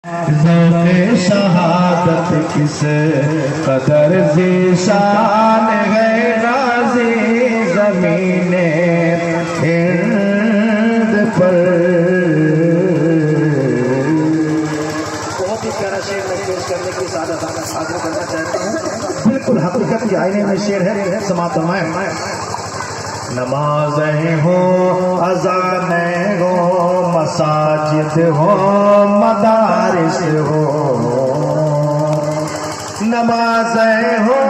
ذوق شہادت کس قدر ذیشان ہے غازی زمین ہند پر۔ بہت ہی پیارا شعر میں پیش کرنے کی سعادت حاصل کرنا چاہتے ہیں، بالکل حقیقت کے آئینے میں شعر ہے، سماعت فرمائیں۔ نمازیں ہوں اذانیں ہوں مساجد ہوں مدارس ہوں، نمازیں ہوں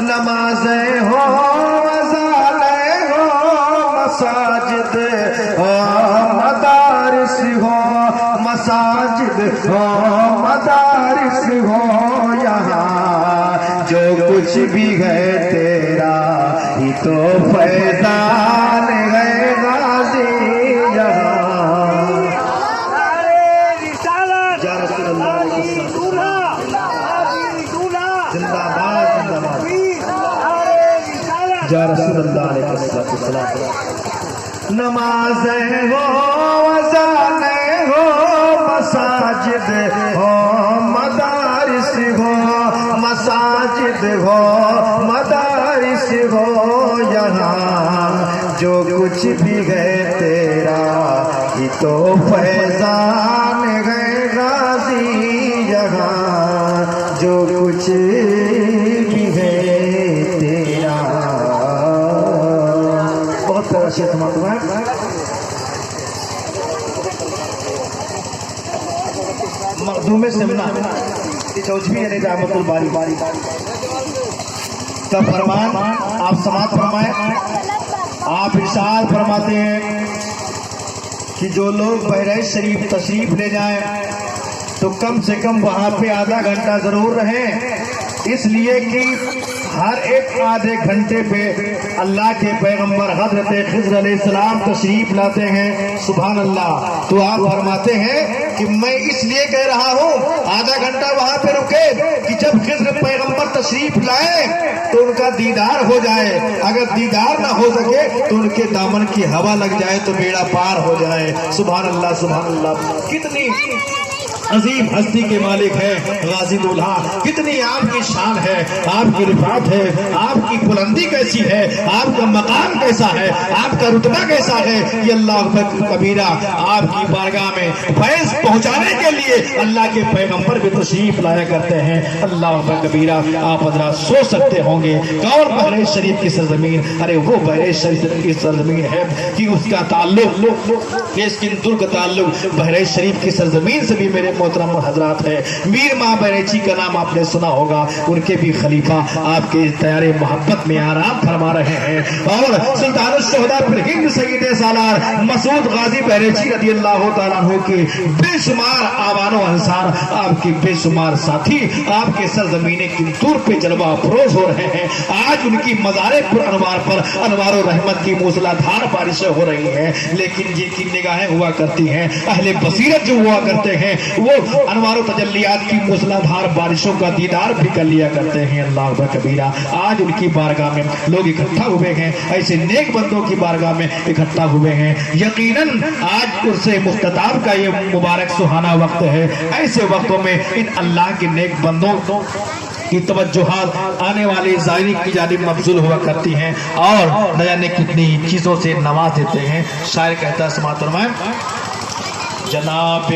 نمازیں ہوں اذانیں ہوں مساجد مدارس ہوں، مساجد ہو مدارس ہو، یہاں جو کچھ بھی ہے تیرا ہی تو فیضان ہے غازی یہاں۔ یا رسول اللہ علیہ وسلم، زندہ باد زندہ باد، یا رسول اللہ علیہ وسلم۔ نمازیں ہو اذانیں ہو مساجد ہو مدارس ہو، مساجد ہو مدارس ہو، یہاں جو کچھ بھی ہے تیرا ہی تو فیضان ہے غازی یہاں، جو کچھ بھی ہے تیرا۔ بہت پیارا شعر سماعت ہے۔ مخدوم سمنا چوچھوی علیہ رحمت الباری کا فرمان آپ سماعت فرمائیں۔ آپ ارشاد فرماتے ہیں کہ جو لوگ بحیرہ شریف تشریف لے جائیں تو کم سے کم وہاں پہ آدھا گھنٹہ ضرور رہیں، اس لیے کہ ہر ایک آدھے گھنٹے پہ اللہ کے پیغمبر حضرت خضر علیہ السلام تشریف لاتے ہیں۔ سبحان اللہ۔ تو آپ فرماتے ہیں کہ میں اس لیے کہہ رہا ہوں آدھا گھنٹہ وہاں پہ رکے کہ جب خضر پیغمبر تشریف لائیں تو ان کا دیدار ہو جائے، اگر دیدار نہ ہو سکے تو ان کے دامن کی ہوا لگ جائے تو بیڑا پار ہو جائے۔ سبحان اللہ سبحان اللہ۔ کتنی عظیم ہستی کے مالک ہے غازی دولہا، کتنی آپ کی شان ہے، آپ کی رفعت ہے، آپ کی بلندی کیسی ہے، آپ کا مقام کیسا ہے، آپ کا رتبہ کیسا ہے، یہ اللہ اکبر کبیرہ۔ آپ کی بارگاہ میں فیض پہنچانے کے لیے اللہ کے پیغمبر بھی تشریف لایا کرتے ہیں۔ اللہ اکبر کبیرہ۔ آپ حضرات سوچ سکتے ہوں گے کون بحیرہ شریف کی سرزمین؟ ارے وہ بحیرہ شریف کی سرزمین ہے کہ اس کا تعلق کیسکندر کا تعلق بحیرہ شریف کی سرزمین سے بھی میرے محترم حضرات ہے۔ میر ماں بیریچی کا نام آپ نے سنا ہوگا، ان کے بھی خلیفہ آپ کے تیارے محبت میں آرام فرما رہے ہیں، اور سلطان الشہداء پھر ہند سید سالار مسعود غازی بیریچی رضی اللہ تعالیٰ عنہ کے بے شمار آوان و انصار، آپ کے بے شمار ساتھی آپ کے سرزمین کندور پہ جلوہ افروز ہو رہے ہیں۔ آج ان کی مزار پر انوار و رحمت کی موسلا دھار بارشیں ہو رہی ہیں، لیکن جن کی نگاہیں ہوا کرتی ہیں اہل بصیرت جو ہوا کرتے ہیں وہ انوار و تجلیات کی موسلا دھار بارشوں کا دیدار بھی کر لیا کرتے ہیں۔ اللہ اکبر کبیرہ۔ آج ان کی بارگاہ میں لوگ اکٹھا ہوئے ہیں، ایسے نیک بندوں کی بارگاہ میں اکٹھا ہوئے ہیں۔ یقیناً آج عرص مختتاب کا یہ مبارک سہانا وقت ہے، ایسے وقتوں میں ان اللہ کے نیک بندوں کی توجہات آنے والے زائرین کی جانب مبذول ہوا کرتی ہیں اور نہ جانے کتنی چیزوں سے نواز دیتے ہیں۔ شاعر کہتا ہے سماعت فرمائیں۔ جناب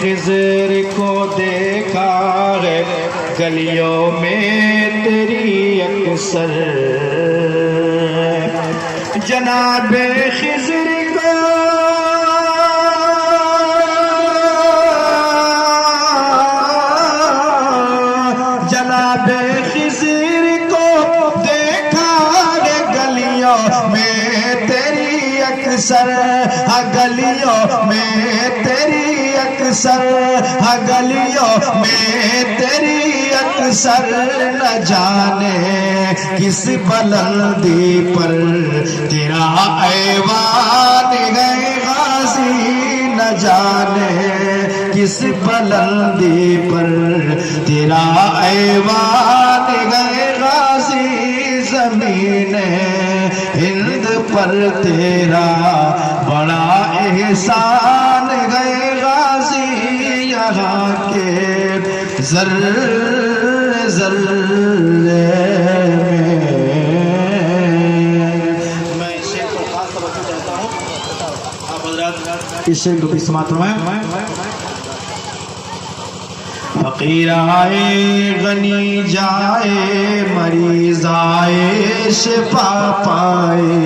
خضر کو دیکھا ہے گلیوں میں تیری اکثر، جناب خضر کو جناب خضر کو دیکھا ہے گلیوں میں تیری اکثر، گلیوں میں تیری اکثر، گلیوں میں تیری اکثر، نہ جانے کس بلندی پر تیرا ایوان ہے غازی، نہ جانے کس بلندی پر تیرا ایوان ہے غازی، زمین پر تیرا بڑا احسان گئے غازی یہاں کے ذرے ذرے میں اس شعر کو خاص توجہ دیتا ہوں. آپ حضرات اس شعر کو بھی سماعت فرمائیں. فقیر آئے غنی جائے مریض آئے شفا پائے.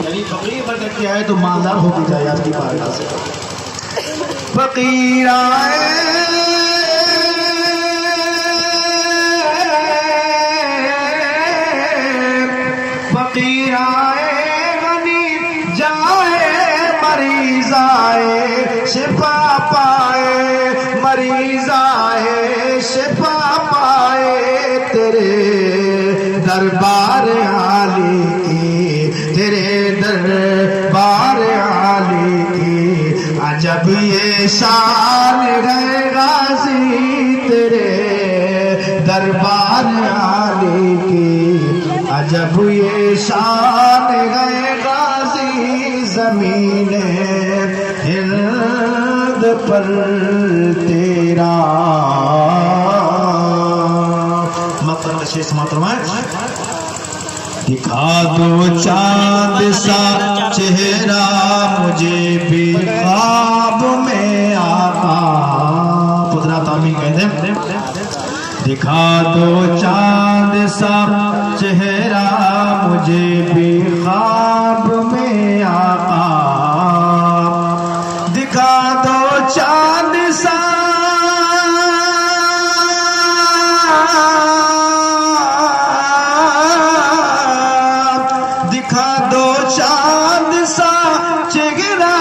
یعنی فقیر بن کے آئے تو مالدار ہو کے جائے آپ کی بارگاہ سے. فقیر آئے فقیر آئے غنی جائے مریض آئے شفا پائے. مریض آئے شفا پائے تیرے دربار عالی کی. تیرے دربار عالی کی عجب یہ شان ہے غازی. تیرے دربار عالی کی عجب یہ شان ہے غازی. زمین ہند پر تیرا مطلب شیخ سماعت فرمائیں. دکھا دو چاند سا چہرہ مجھے بھی خواب میں آقا. پترا تعمیر کہتے ہیں. دکھا دو چاند سا چہرہ مجھے بھی خواب میں آقا. دکھا دو چاند سا دکھا دو چاند سا چہرہ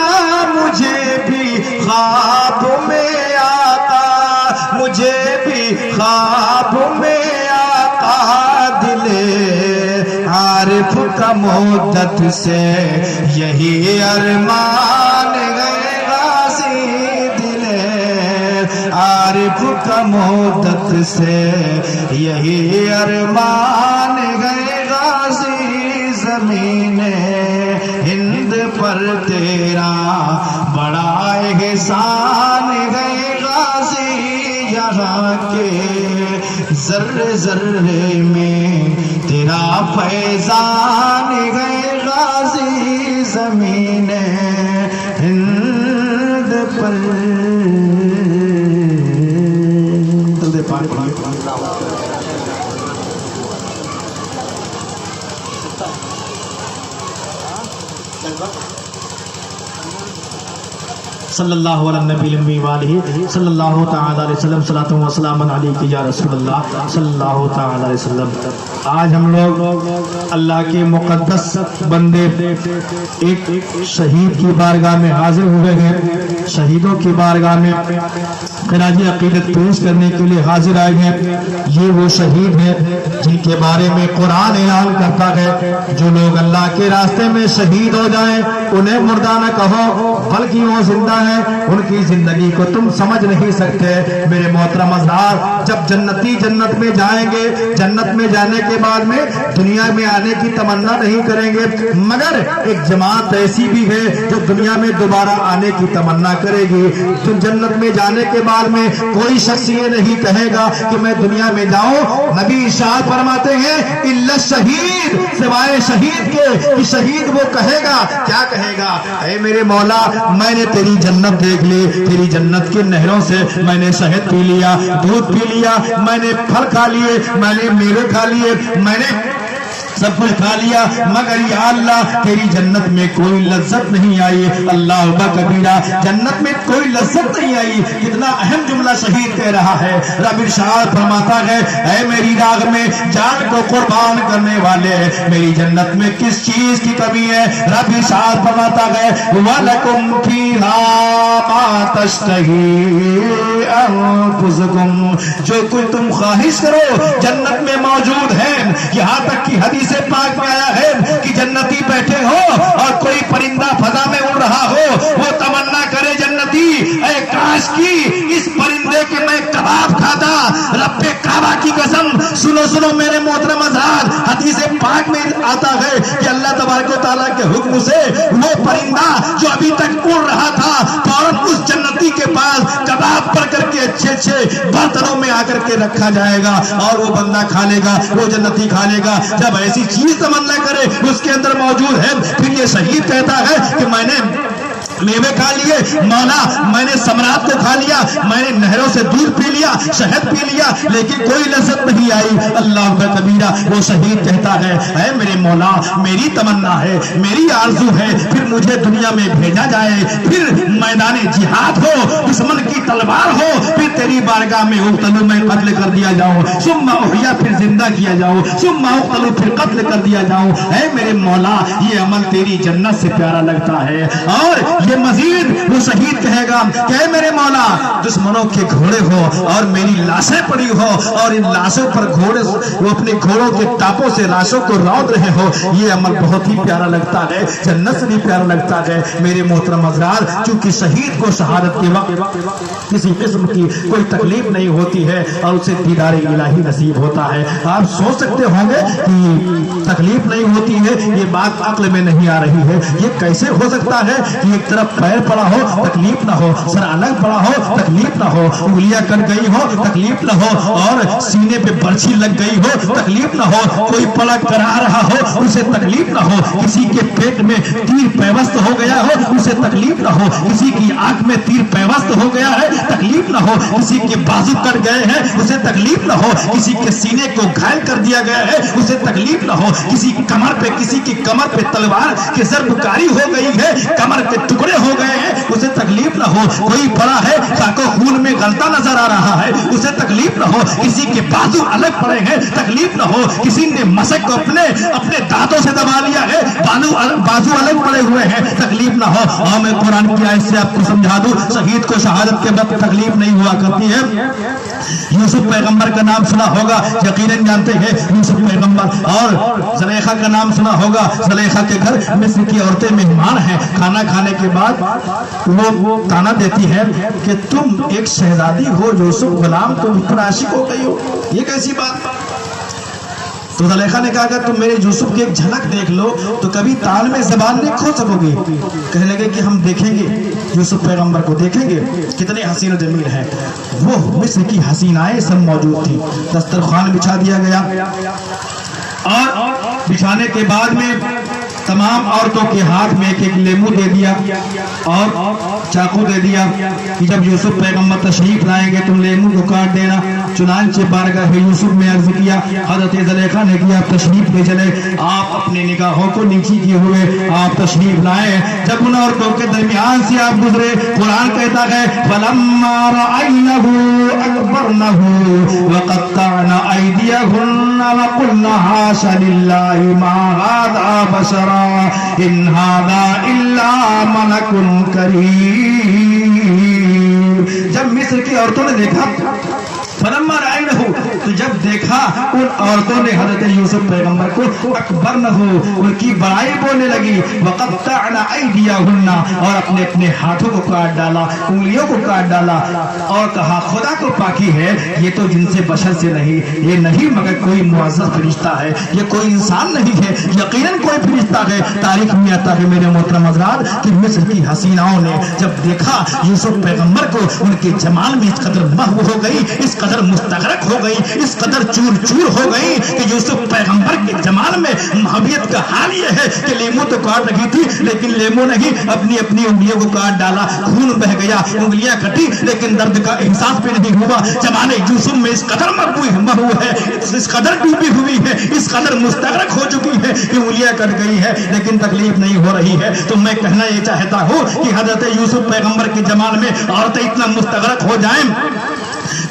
مجھے بھی خواب میں آقا. مجھے بھی خواب میں آقا. دل عارف کا مدت سے یہی ارمان گئے غازی. دل عارف کا مدت سے یہی ارمان گئے غازی. زمین ہند پر تیرا بڑا احسان گئے غازی. یہاں کے ذرے ذرے میں تیرا فیضان گئے غازی. زمین ہند پر دل پاک صلی اللہ علیہ نبی المی والہ صلی اللہ تعالی علیہ وسلم. صلاۃ و سلام علیک یا رسول اللہ صلی اللہ تعالی علیہ وسلم. آج ہم لوگ اللہ کے مقدس بندے ایک شہید کی بارگاہ میں حاضر ہوئے ہیں. شہیدوں کی بارگاہ میں خراج عقیدت پیش کرنے کے لیے حاضر آئے ہیں. یہ وہ شہید ہیں جن کے بارے میں قرآن اعلان کرتا ہے جو لوگ اللہ کے راستے میں شہید ہو جائیں انہیں مردہ نہ کہو بلکہ وہ زندہ ہیں. ان کی زندگی کو تم سمجھ نہیں سکتے. میرے محترم حضرات, جب جنتی جنت میں جائیں گے, جنت میں جانے کے بعد میں دنیا میں آنے کی تمنا نہیں کریں گے, مگر ایک جماعت ایسی بھی ہے جو دنیا میں دوبارہ آنے کی تمنا کرے گی. تو جنت میں جانے کے بعد میں کوئی شخص یہ نہیں کہے گا کہ میں دنیا میں جاؤں. نبی ارشاد فرماتے ہیں الا شہید, سوائے شہید کے. کہ شہید وہ کہے گا, کیا کہے گا؟ اے میرے مولا, میں نے تیری جنت دیکھ لی, تیری جنت کی نہروں سے میں نے شہد پی لیا, دودھ پی لیا, میں نے پھل کھا لیے, میں نے میوے کھا لیے, میں نے سب کچھ کھا لیا, مگر یا اللہ تیری جنت میں کوئی لذت نہیں آئی. اللہ کبیرہ, جنت میں کوئی لذت نہیں آئی. کتنا اہم جملہ شہید کہہ رہا ہے. رب ارشاد فرماتا ہے اے میری راہ میں جان کو قربان کرنے والے, میری جنت میں کس چیز کی کمی ہے؟ رب ارشاد فرماتا ہے وَلَكُمْ فِيهَا مَا تَشْتَهِي أَنفُسُكُمْ, جو کچھ تم خواہش کرو جنت میں موجود ہے. یہاں تک کہ حدیث پاک میں آیا ہے کہ جنتی بیٹھے ہو اور کوئی پرندہ فضا میں اڑ رہا ہو, وہ تمنا کرے جنتی اے کاش کی اس پرندے کے میں کباب کھاتا. رب کعبہ کی قسم, سنو سنو میرے محترم حضرات, حدیث پاک میں آتا ہے کہ اللہ تبارک و تعالیٰ کے حکم سے وہ پرندہ جو ابھی تک اڑ رہا تھا فوراً اس جنتی کے پاس کباب پر کر کے اچھے برتنوں میں آ کر کے رکھا جائے گا اور وہ بندہ کھا لے گا، وہ جنتی کھا لے گا۔ جب ایسی چیز تمنا کرے اس کے اندر موجود ہے، پھر یہ شہید کہتا ہے کہ میں نے میوے کھا لیے مولا، میں نے ثمرات کو کھا لیا، میں نے نہروں سے دودھ پی لیا، شہد پی لیا، لیکن کوئی لذت نہیں آئی۔ اللہ کا کبیرہ وہ شہید کہتا ہے اے میرے مولا، میری تمنا ہے، میری آرزو ہے، پھر مجھے دنیا میں بھیجا جائے، پھر میدان جہاد ہو، دشمن کی تلوار ہو، پھر تیری بارگاہ میں اقتلوا، میں قتل کر دیا جاؤں، ثم احیا، پھر زندہ کیا جاؤں، ثم اقتلوا، پھر قتل کر دیا جاؤں۔ اے میرے مولا، یہ عمل تیری جنت سے پیارا لگتا ہے۔ اور یہ مزید وہ شہید کہے گا کہ اے میرے مولا، دشمنوں کے گھوڑے ہو اور میری لاشیں پڑی ہو اور ان لاشوں پر گھوڑے وہ اپنے گھوڑوں کے ٹاپوں سے لاشوں کو رود رہے ہو، یہ عمل بہت ہی پیارا لگتا ہے، جنت سے بھی پیارا لگتا ہے۔ میرے محترم حضرات، چونکہ شہید کو شہادت کے وقت کسی قسم کی کوئی تکلیف نہیں ہوتی ہے اور اسے دیدار الہی نصیب ہوتا ہے۔ آپ سوچ سکتے ہوں گے کہ تکلیف نہیں ہوتی ہے، یہ بات عقل میں نہیں آ رہی ہے۔ یہ کیسے ہو سکتا ہے کہ ایک طرف پیر پڑا ہو تکلیف نہ ہو، سر الگ پڑا ہو تکلیف نہ ہو، انگلیاں کٹ گئی ہو تکلیف نہ ہو، اور سینے پہ برچھی لگ گئی ہو تکلیف نہ ہو، کوئی پڑا کرا رہا ہو اسے تکلیف نہ ہو، کسی کے پیٹ میں تیر پیوست ہو گیا ہو اسے تکلیف نہ ہو، کسی کی آنکھ میں تیر پیوست ہو گیا ہے تکلیف نہ ہو، کسی کے بازو کٹ گئے ہیں اسے تکلیف نہ ہو، کسی کے سینے کو گھائل کر دیا گیا ہے اسے تکلیف نہ ہو، کسی کی کمر پہ تلوار کی ضرب کاری ہو گئی ہے، کمر کے ٹکڑے ہو گئے ہیں اسے تکلیف نہ ہو، کوئی پڑا ہے خاک و خون میں غلطہ نظر آ رہا ہے اسے تکلیف نہ ہو، کسی کے بازو الگ پڑے ہیں تکلیف نہ ہو، کسی نے مسک کو اپنے دانتوں سے دبا لیا ہے، بازو الگ پڑے ہوئے ہیں تکلیف نہ ہو۔ اور میں قرآن کی آیت سے آپ کو سمجھا دوں، شہید کو شہادت کے وقت تکلیف نہیں ہوا کرتی ہے۔ یوسف پیغمبر کا نام سنا ہوگا، یقیناً جانتے ہیں یوسف پیغمبر، اور زلیخا کا نام سنا ہوگا، زلیخا کے گھر مصر کی عورتیں مہمان ہیں، کھانا کھانے کے بعد وہ تانا دیتی ہے کہ تم ایک شہزادی ہو، یوسف غلام، تم پر عاشق ہو گئی ہو، یہ کیسی بات؟ تو زلیخا نے کہا کہ تم میرے یوسف کی ایک جھلک دیکھ لو تو کبھی تال میں زبان نہیں کھو سکو گی۔ کہنے لگے کہ ہم دیکھیں گے، یوسف پیغمبر کو دیکھیں گے کتنے حسین و جمیل ہیں۔ وہ مصر کی حسینائیں سب موجود تھی، دسترخوان بچھا دیا گیا، اور بچھانے کے بعد میں تمام عورتوں کے ہاتھ میں ایک ایک لیمو دے دیا اور چاقو دے دیا کہ جب یوسف پیغمبر تشریف لائیں گے تم لیمو کو کاٹ دینا۔ چنانچہ بارگاہ یوسف میں عرض کیا، حضرت زلیخا نے کیا آپ تشریف لے چلے، آپ اپنے نگاہوں کو نیچی کیے ہوئے آپ تشریف لائے۔ جب ان عورتوں کے درمیان سے آپ گزرے، قرآن کہتا ہے فَلَمَّا رَأَيْنَهُ أَكْبَرْنَهُ وَقَطَّعْنَ أَيْدِيَهُنَّ وَقُلْنَ حَاشَ لِلَّهِ مَا هَذَا بَشَرًا إِنْ هَذَا إِلَّا مَلَكٌ كَرِيمٌ۔ جب مصر کی عورتوں نے دیکھا فلما رأينه، تو جب دیکھا ان عورتوں نے حضرت یوسف پیغمبر کو اکبرنہ، ان کی بڑائی بولنے لگی، وقطعن ایدیہن، اور اپنے اپنے ہاتھوں کو کاٹ ڈالا، انگلیوں کو کاٹ ڈالا، اور کہا خدا کو پاکی ہے، یہ تو جن سے بشر سے نہیں، یہ نہیں مگر کوئی معزز فرشتہ ہے، یہ کوئی انسان نہیں ہے، یقیناً کوئی فرشتہ ہے۔ تاریخ میں آتا ہے میرے محترم حضرات کہ مصر کی حسیناؤں نے جب دیکھا یوسف پیغمبر کو، ان کے جمال میں اس قدر محو ہو گئی، اس قدر مستغرق ہو گئی، اس قدر چور چور ہو گئی کہ یوسف پیغمبر کے جمال میں محبیت کا حال یہ ہے کہ لیمو تو کاٹ رہی تھی لیکن لیمو نہیں، اپنی اپنی انگلیوں کو کاٹ ڈالا، خون بہ گیا، انگلیاں کٹی لیکن درد کا احساس بھی نہیں ہوا۔ جمال یوسف میں اس قدر محو ہے، اس قدر ڈوبی ہوئی ہے، اس قدر مستغرق ہو چکی ہے کہ انگلیاں کٹ گئی ہے لیکن تکلیف نہیں ہو رہی ہے۔ تو میں کہنا یہ چاہتا ہوں کہ حضرت یوسف پیغمبر کے جمال میں عورتیں اتنا مستغرق ہو جائیں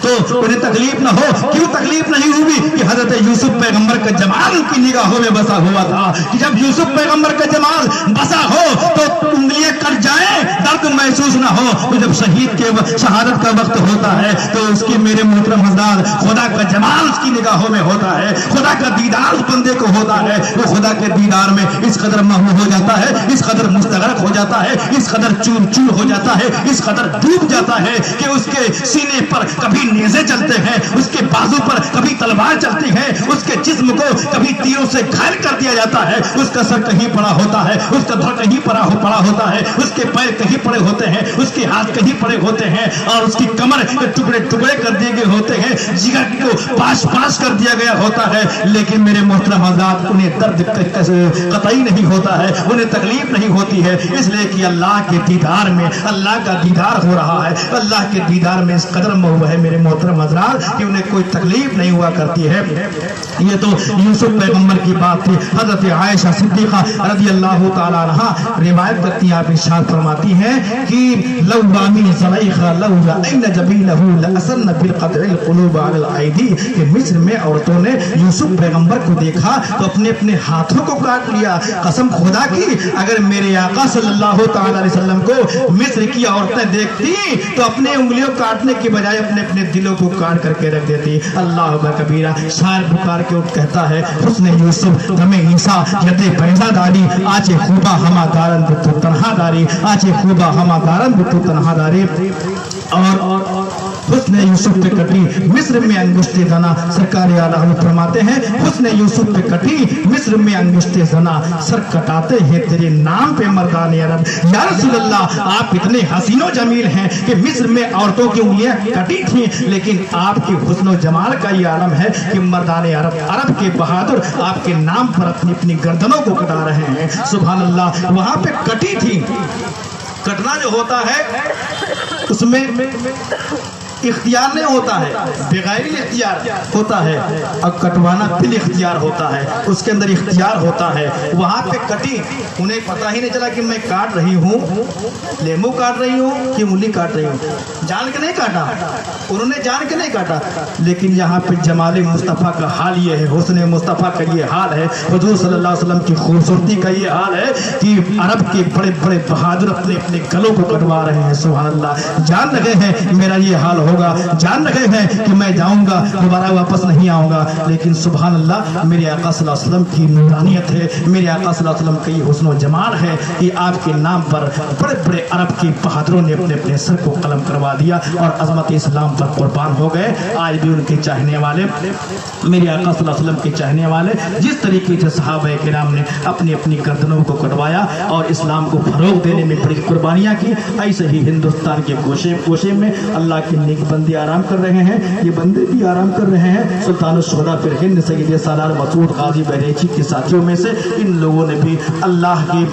تو انہیں تکلیف نہ ہو۔ کیوں تکلیف نہیں ہوئی؟ کہ حضرت یوسف پیغمبر کا جمال کی نگاہوں میں بسا ہوا تھا کہ جب یوسف پیغمبر کا جمال بسا ہو تو انگلیاں کٹ جائیں، درد محسوس نہ ہو۔ تو جب شہید کے شہادت کا وقت ہوتا ہے تو اس کی میرے محترم حضرات خدا کا جمال اس کی نگاہوں میں ہوتا ہے، خدا کا دیدار اس بندے کو ہوتا ہے، وہ خدا کے دیدار میں اس قدر محو ہو جاتا ہے، اس قدر مستغرق ہو جاتا ہے، اس قدر چور چور ہو جاتا ہے، اس قدر ڈوب جاتا ہے کہ اس کے سینے پر کبھی کبھی نیزے چلتے ہیں، اس کے بازو پر کبھی تلوار چلتی ہے، اس کے جسم کو کبھی تیروں سے گھائل کر دیا جاتا ہے، اس کا سر کہیں پڑا ہوتا ہے، اس کا دھڑ کہیں پڑا ہوتا ہے، اس کے پیر کہیں پڑے ہوتے ہیں، اس کے ہاتھ کہیں پڑے ہوتے ہیں، اور اس کی کمر ٹکڑے ٹکڑے کر دیے گئے ہوتے ہیں، جگر کو پاش پاش کر دیا گیا ہوتا ہے، لیکن میرے محترم حضرات انہیں درد قطعی نہیں ہوتا ہے، انہیں تکلیف نہیں ہوتی ہے، اس لیے کہ اللہ کے دیدار میں اللہ کا دیدار ہو رہا ہے، اللہ کے دیدار میں اس قدر موہ ہے میرے محترم حضرات کہ انہیں کوئی تکلیف نہیں ہوا کرتی ہے۔ یہ تو یوسف پیغمبر کی بات تھی۔ حضرت عائشہ صدیقہ رضی اللہ تعالی عنہا روایت کرتی ہیں، آپ ارشاد فرماتی ہیں کہ لو بامی زلیخا لو رأین جبینہ لأسن بالقطع القلوب علی الایدی، کہ مصر میں عورتوں نے یوسف پیغمبر کو دیکھا تو اپنے اپنے ہاتھوں کو کاٹ لیا۔ قسم خدا کی اگر میرے آقا صلی اللہ تعالی علیہ وسلم کو مصر کی عورتیں دیکھتی تو اپنے انگلیوں کاٹنے کی بجائے اپنے اپنے دلوں کو کاٹ کر کے رکھ دیتی۔ اللہ اکبر کبیرہ۔ شاعر پکار کے اٹھ کہتا ہے حسن یوسف غم عیسیٰ یتے پیدا داری، آچے خوبا ہما دارن بتو تنہا داری، آچے خوبا ہما دارن بتو تنہا داری۔ اور حسن یوسف پہ کٹی مصر میں انگشت زنا، سرکار اعلیٰ حضرت فرماتے ہیں حسن یوسف پہ کٹی مصر میں انگشت زنا، سر کٹاتے ہیں تیرے نام پہ مردان عرب۔ یا رسول اللہ آپ اتنے حسین و جمیل ہیں کہ مصر میں عورتوں کی انگلیاں کٹی تھیں، لیکن آپ کے حسن و جمال کا یہ عالم ہے کہ مردان عرب کے بہادر آپ کے نام پر اپنی اپنی گردنوں کو کٹا رہے ہیں۔ سبحان اللہ۔ وہاں پہ کٹی تھی۔ کٹنا جو ہوتا ہے اس میں اختیار نہیں ہوتا ہے، بغیر اختیار ہوتا ہے، اور کٹوانا بال اختیار ہوتا ہے، اس کے اندر اختیار ہوتا ہے۔ وہاں پہ کٹی، انہیں پتہ ہی نہیں چلا کہ میں کاٹ رہی ہوں، لیمو کاٹ رہی ہوں کہ مولی کاٹ رہی ہوں، جان کے نہیں کاٹا، انہوں نے جان کے نہیں کاٹا، لیکن یہاں پہ جمال مصطفیٰ کا حال یہ ہے، حسن مصطفیٰ کا یہ حال ہے، حضور صلی اللہ علیہ وسلم کی خوبصورتی کا یہ حال ہے کہ عرب کے بڑے بڑے بہادر اپنے اپنے گلوں کو کٹوا رہے ہیں۔ سبحان اللہ۔ جان رہے ہیں میرا یہ حال ہوگا، جان رہے ہیں کہ میں جاؤں گا دوبارہ واپس نہیں آؤں گا، لیکن سبحان اللہ میرے آقا صلی اللہ علیہ وسلم کی نورانیت ہے، میرے آقا صلی اللہ علیہ وسلم کا یہ حسن و جمال ہے کہ آپ کے نام پر بڑے بڑے عرب کے بہادروں نے اپنے اپنے سر کو قلم کروا دیا اور عظمت اسلام پر قربان ہو گئے۔ آج بھی ان کے چاہنے والے، میرے آقا صلی اللہ علیہ وسلم کے چاہنے والے جس طریقے سے صحابہ کرام نے اپنی اپنی گردنوں کو کٹوایا اور اسلام کو فروغ دینے میں بڑی قربانیاں کی، ایسے ہی ہندوستان کے گوشے میں اللہ کے نیک بندے آرام کر رہے ہیں، یہ بندے بھی آرام کر رہے ہیں۔ سلطان الشہداء پھر ہند سید سالار مسعود غازی بہریچی کے ساتھیوں میں سے ان لوگوں نے بھی اللہ کی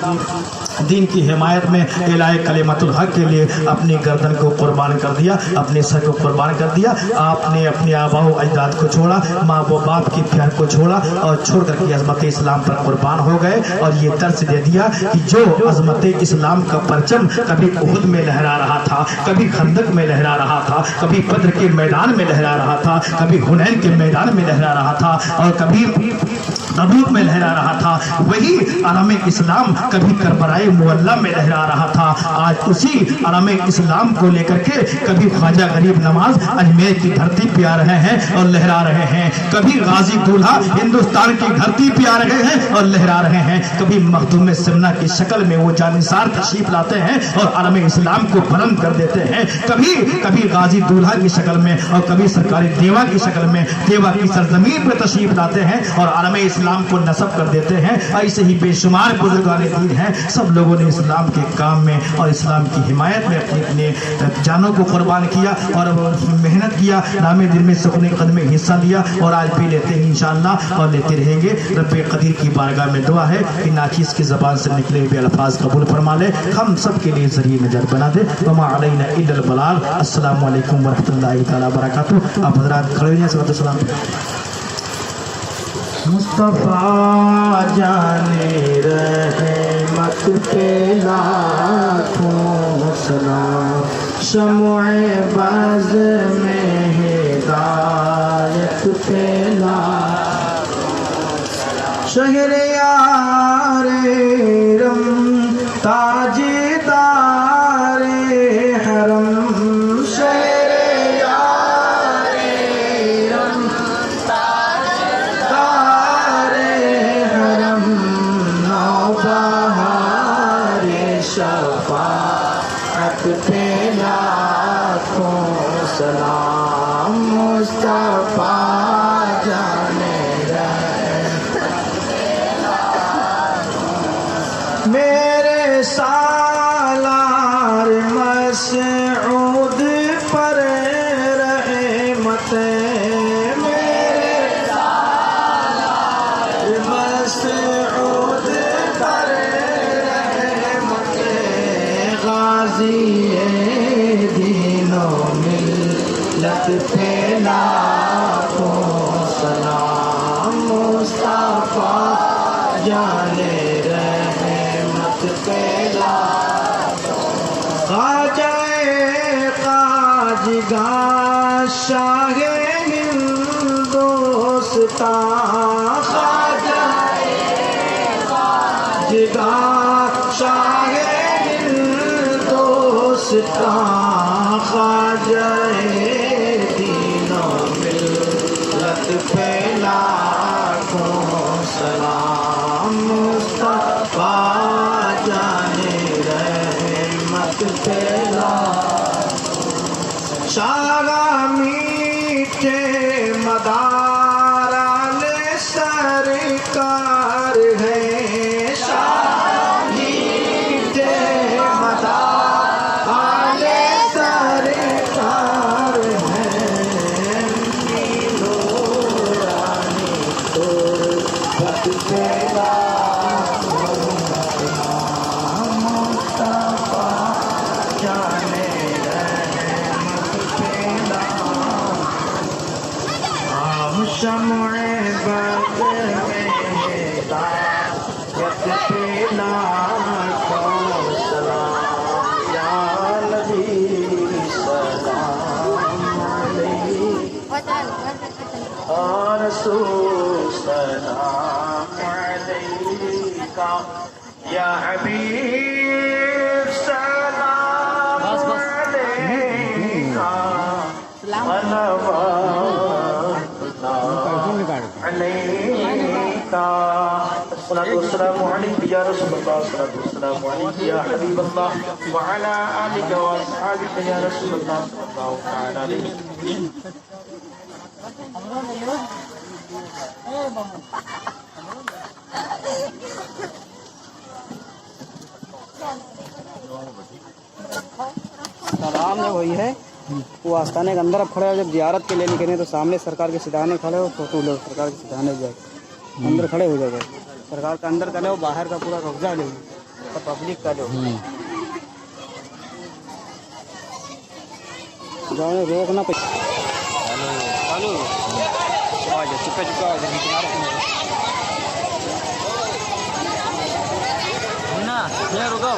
دین کی حمایت میں اعلاء کلمت الحق کے لیے اپنی گردن کو قربان کر دیا، اپنے سر کو قربان کر دیا۔ آپ نے اپنے آباء و اجداد کو چھوڑا، ماں و باپ کے پیار کو چھوڑا اور چھوڑ کر کے عظمت اسلام پر قربان ہو گئے، اور یہ درس دے دیا کہ جو عظمت اسلام کا پرچم کبھی احد میں لہرا رہا تھا، کبھی خندق میں لہرا رہا تھا، کبھی بدر کے میدان میں لہرا رہا تھا، کبھی حنین کے میدان میں لہرا رہا تھا، اور کبھی تبوک میں لہرا رہا تھا، وہی علم اسلام کبھی کربلائے معلیٰ میں لہرا رہا تھا۔ آج اسی علم اسلام کو لے کر کے کبھی خواجہ غریب نواز اجمیر کی دھرتی پہ آ رہے ہیں اور لہرا رہے ہیں، کبھی غازی دولہا ہندوستان کی دھرتی پہ آ رہے ہیں اور لہرا رہے ہیں، کبھی مخدوم سمنا کی شکل میں وہ جانثار تشریف لاتے ہیں اور علم اسلام کو بلند کر دیتے ہیں، کبھی غازی دولہا کی شکل میں اور کبھی سرکاری دیوا کی شکل میں دیوا کی سرزمین پہ تشریف لاتے ہیں اور علم اسلام کو نصب کر دیتے ہیں۔ ایسے ہی بے شمار بزرگان دین ہیں، سب لوگوں نے اسلام کے کام میں اور اسلام کی حمایت میں اپنے جانوں کو قربان کیا اور محنت کیا، نام دل میں سکون قدم میں حصہ لیا، اور آج بھی لیتے ہیں انشاءاللہ اور لیتے رہیں گے۔ رب قدیر کی بارگاہ میں دعا ہے کہ ناچیز کی زبان سے نکلے ہوئے الفاظ قبول فرما لے، ہم سب کے لیے ذریعہ نجات بنا دے۔ وما علینا الا البلاغ۔ السلام علیکم ورحمۃ اللہ تعالیٰ وبرکاتہ۔ آپ حضرات کھڑے ہوئے ہیں، سلام۔ مصطفیٰ جانے رحمت پہ لاکھوں سلام، شمع باز میں ہدایت پہ لاکھوں سلام، شہر یار رم تاجدار حرم، شفاعت پہ لاکھوں سلام۔ میرے سالار مسعود پر رحمت میرے سالار مسعود پر رحمت غازی دین و ملت پہ لاکھوں سلام مصطفیٰ جانے رحمت پہ لاکھوں خواجہ خواجگاں شاہ ہندوستان خواجہ خواجگاں شاہ ہندوستان خواجہ دین و ملت پہ لاکھوں سلام مصطفیٰ جانے رحمت پہ لاکھوں شاہ میٹھے مدارال سرکار ہے شاہ میٹھے مدارال سرکار ہے نورانی تربت پہ لاکھوں مصطفیٰ جانے رحمت پہ لاکھوں شمع بدر میں ہدایت پہ لاکھوں سلام یا نبی سلام علیکہ یا رسول سلام علیکہ یا حبیب سلام علیکہ الصلاة والسلام عليك يا رسول الله الصلاة والسلام عليك يا حبيب الله وعلى آلك وأصحابك يا رسول الله صلى الله تعالى عليه وسلم سلام جو وہی ہے وہ آستانے کے اندر اب کھڑے ہو جب زیارت کے لیے نکلیں تو سامنے سرکار کے سدھانے کھڑے ہو فوٹو لو سرکار کے سدھانے جائے اندر کھڑے ہو جائے سرکار کا اندر کا لو باہر کا پورا قبضہ لو پبلک کا لو جاؤ روکنا پہ چکا چکا رکو